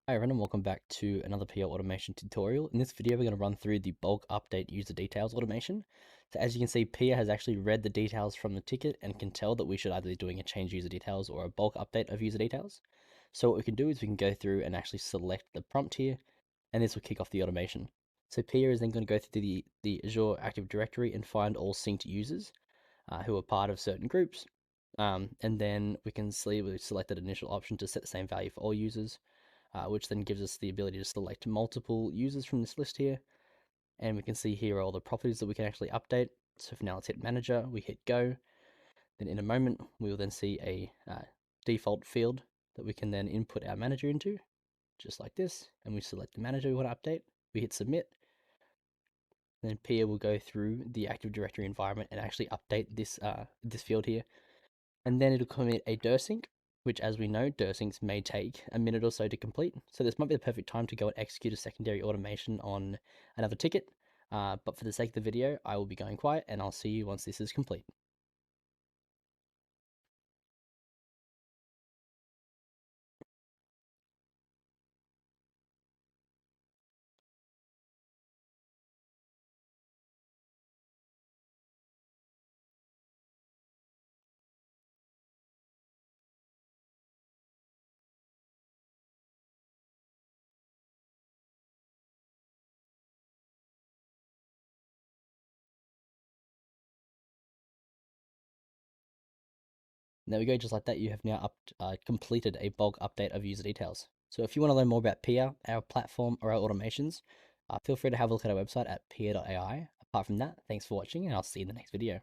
Hi everyone, and welcome back to another PR automation tutorial. In this video, we're going to run through the bulk update user details automation. So as you can see, PR has actually read the details from the ticket and can tell that we should either be doing a change user details or a bulk update of user details. So what we can do is we can go through and actually select the prompt here, and this will kick off the automation. So PR is then going to go through the Azure Active Directory and find all synced users who are part of certain groups. And then we can see we've selected initial option to set the same value for all users. Which then gives us the ability to select multiple users from this list here. And we can see here all the properties that we can actually update. So for now, let's hit manager, we hit go. Then in a moment, we will then see a default field that we can then input our manager into, just like this. And we select the manager we want to update. We hit submit. Then Pia will go through the Active Directory environment and actually update this field here. And then it'll commit a DirSync, which, as we know, DirSyncs may take a minute or so to complete. So this might be the perfect time to go and execute a secondary automation on another ticket. But for the sake of the video, I will be going quiet, and I'll see you once this is complete. There we go, just like that, you have now completed a bulk update of user details. So if you want to learn more about Pia, our platform, or our automations, feel free to have a look at our website at pia.ai. Apart from that, thanks for watching, and I'll see you in the next video.